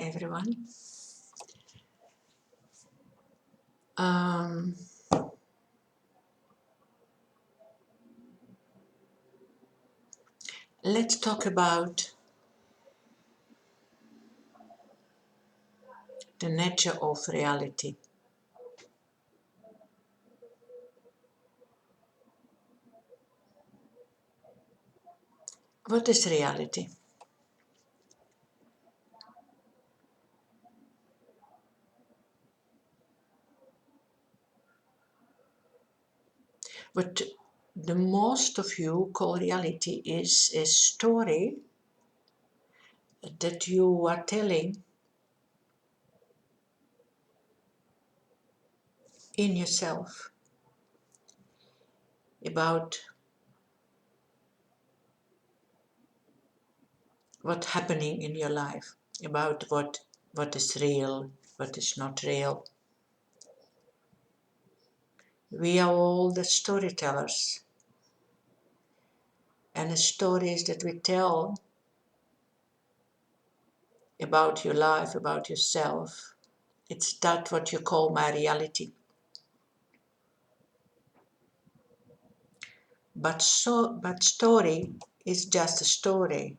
everyone. Um, let's talk about the nature of reality. What is reality? What the most of you call reality is a story that you are telling in yourself about what's happening in your life, about what is real, what is not real. We are all the storytellers, and the stories that we tell about your life, about yourself, it's that what you call my reality. But story is just a story.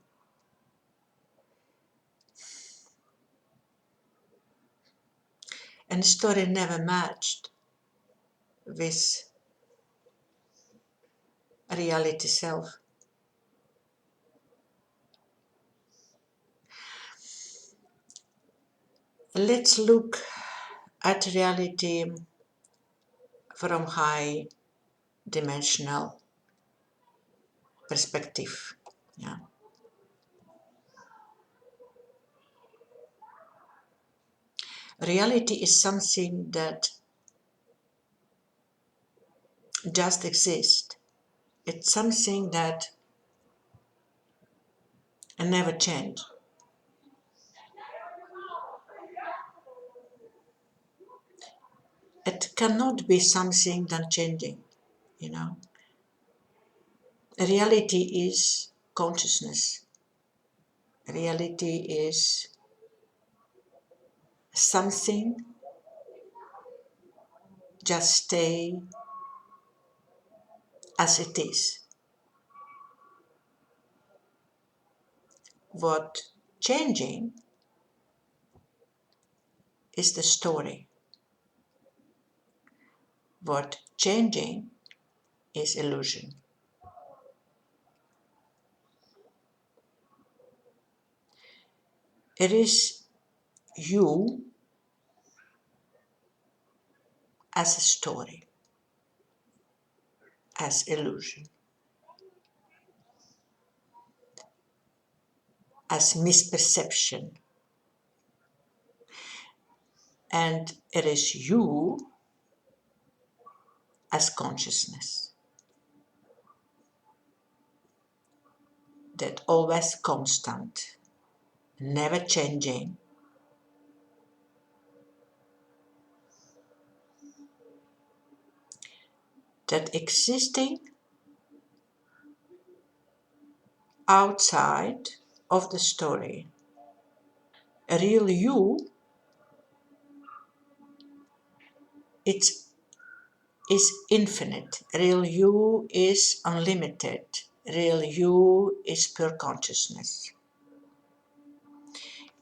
And the story never matched with reality self. Let's look at reality from high dimensional perspective. Yeah. Reality is something that just exists. It's something that never change. It cannot be something that changing, you know. Reality is consciousness. Reality is something just stay as it is. What changing is the story. What changing is illusion. It is you as a story, as illusion, as misperception. And it is you as consciousness that always constant, never changing, that existing outside of the story. A real you, it is infinite. Real you is unlimited. Real you is pure consciousness.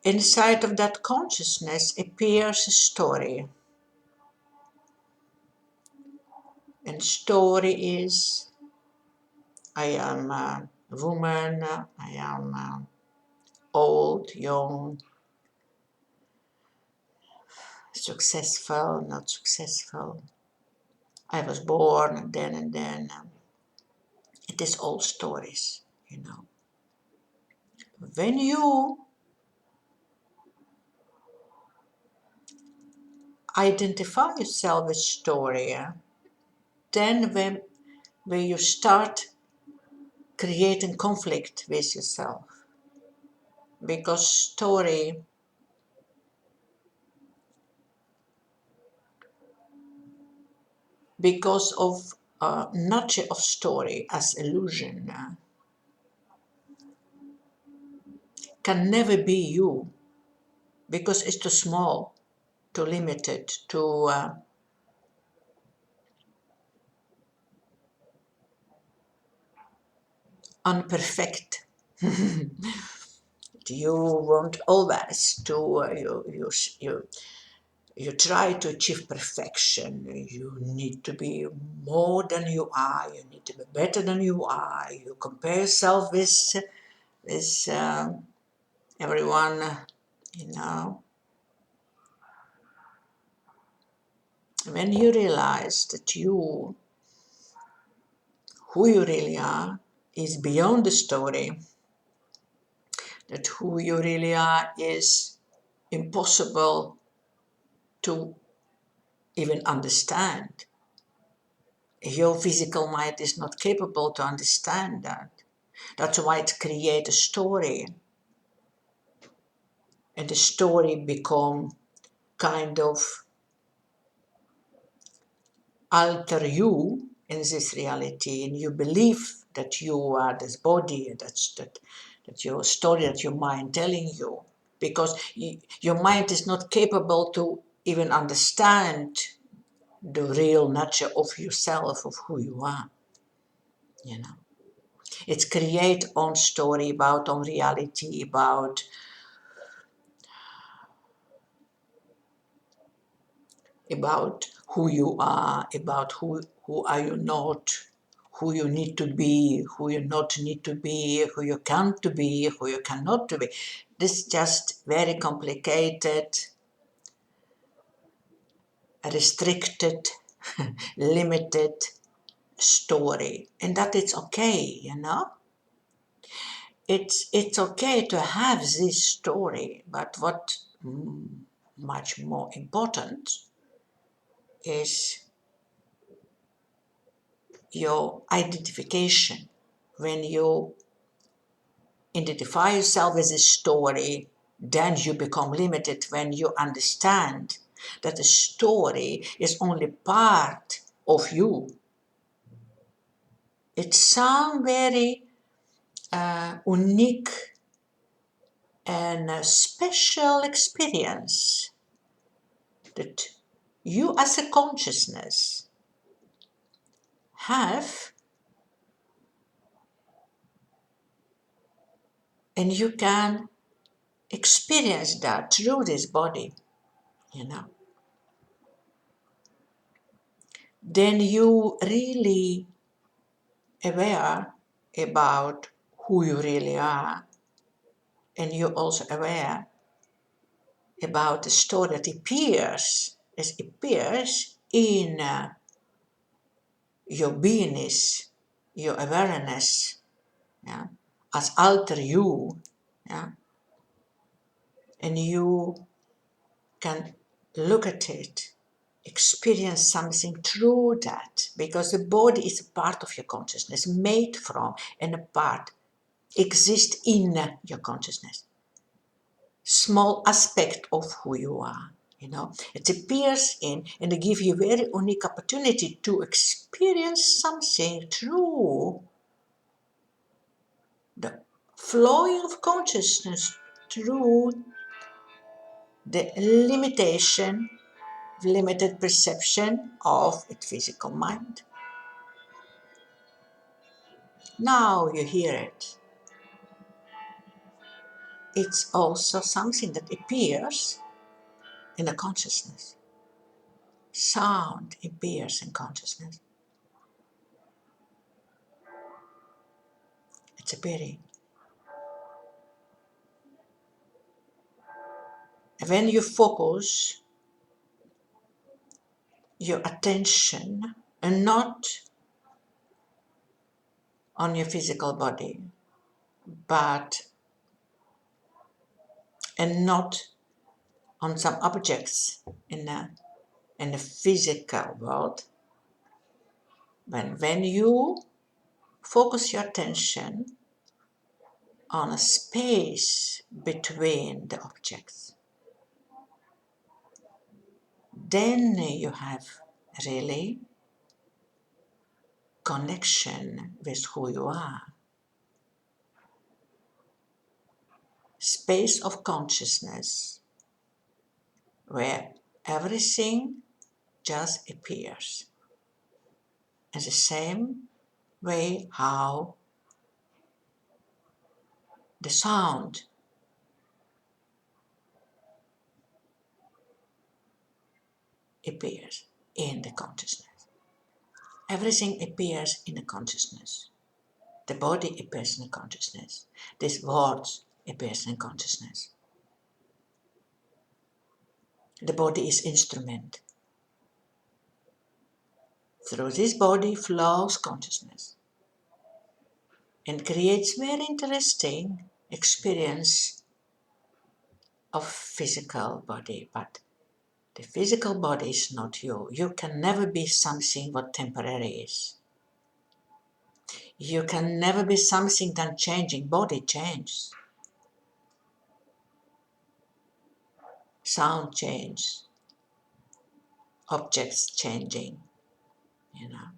Inside of that consciousness appears a story. And story is, I am a woman, I am old, young, successful, not successful. I was born and then. It is all stories, you know. When you identify yourself with story, then when you start creating conflict with yourself, because story because of nature of story as illusion can never be you, because it's too small, too limited, too unperfect. You want always to you try to achieve perfection. You need to be more than you are. You need to be better than you are. You compare yourself with everyone, you know. When you realize that you, who you really are, is beyond the story, that who you really are is impossible to even understand. Your physical mind is not capable to understand that. That's why it creates a story, and the story become kind of alter you in this reality, and you believe that you are this body, and that your story, that your mind telling you, because your mind is not capable to even understand the real nature of yourself, of who you are, you know. It's create own story about own reality, about who you are, about who are you not, who you need to be, who you not need to be, who you can to be, who you cannot to be. This is just very complicated, restricted, limited story, and that it's okay, you know. It's okay to have this story, but what much more important is your identification. When you identify yourself with a story, then you become limited. When you understand that the story is only part of you. It's some very unique and special experience that you as a consciousness have, and you can experience that through this body, you know. Then you really aware about who you really are, and you're also aware about the story that appears in your beingness, your awareness, yeah, as alter you, yeah, and you can look at it, experience something through that, because the body is a part of your consciousness, made from and a part, exist in your consciousness. Small aspect of who you are, you know. It appears in, and it gives you a very unique opportunity to experience something through the flowing of consciousness, through the limitation, limited perception of its physical mind. Now you hear it. It's also something that appears in the consciousness. Sound appears in consciousness. It's appearing. And when you focus your attention and not on your physical body, but and not on some objects in the physical world, when you focus your attention on a space between the objects, then you have really connection with who you are. Space of consciousness where everything just appears. And the same way how the sound appears in the consciousness. Everything appears in the consciousness. The body appears in the consciousness. This word appears in consciousness. The body is instrument. Through this body flows consciousness and creates very interesting experience of physical body. But the physical body is not you. You can never be something what temporary is. You can never be something that changing. Body changes. Sound changes. Objects changing. You know.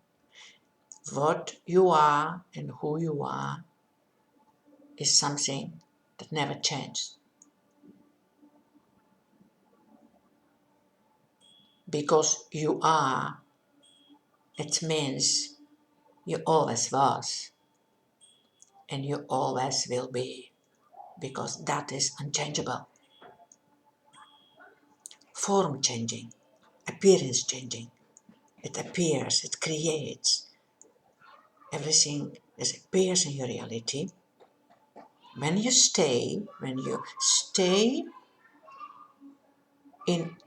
What you are and who you are is something that never changes. Because you are, it means you always was and you always will be, because that is unchangeable. Form changing, appearance changing. It appears, it creates. Everything that appears in your reality. When you stay in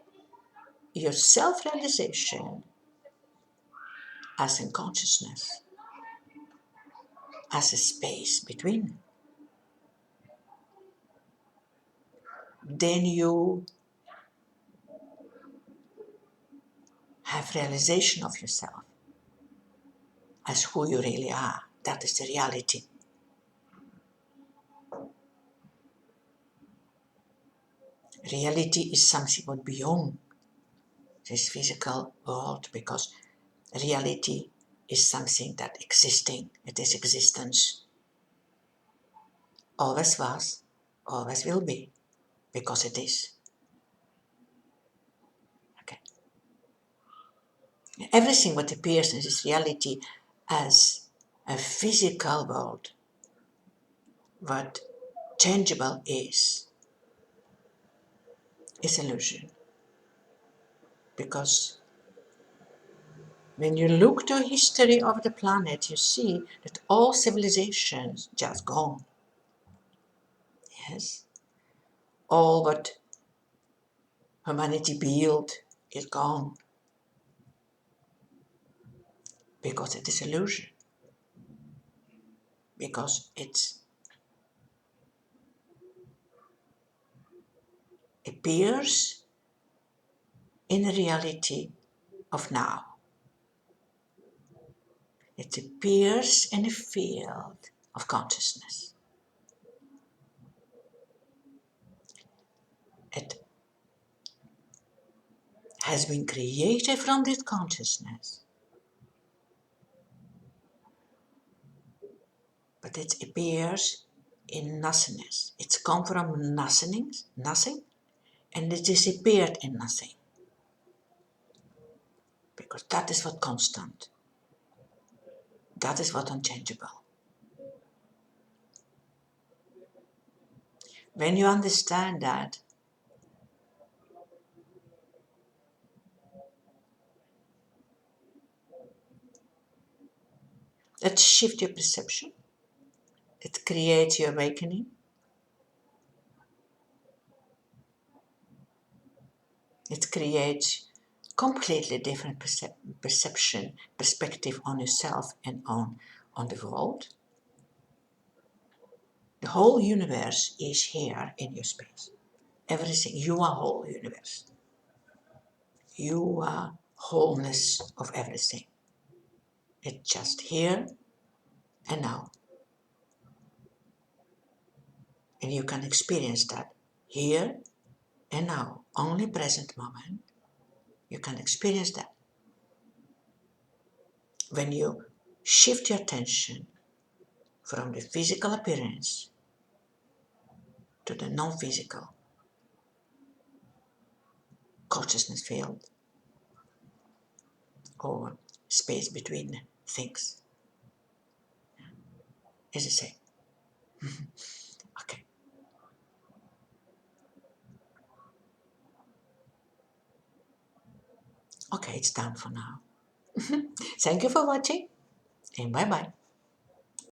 your self-realization as in consciousness, as a space between, then you have realization of yourself as who you really are. That is the reality. Reality is something what beyond this physical world, because reality is something that existing. It is existence. Always was, always will be, because it is. Okay. Everything what appears in this reality as a physical world, what changeable is illusion. Because when you look to history of the planet, you see that all civilizations just gone. Yes. All what humanity built is gone. Because it is illusion. Because it appears in the reality of now. It appears in a field of consciousness. It has been created from this consciousness. But it appears in nothingness. It's come from nothing, and it disappeared in nothing. Because that is what constant. That is what unchangeable. When you understand that, it shifts your perception. It creates your awakening. It creates completely different perception, perspective on yourself and on the world. The whole universe is here in your space. Everything, you are whole universe. You are wholeness of everything. It's just here and now. And you can experience that here and now, only present moment. You can experience that. When you shift your attention from the physical appearance to the non-physical, consciousness field or space between things is the same. Okay, okay, it's done for now. Thank you for watching and bye bye.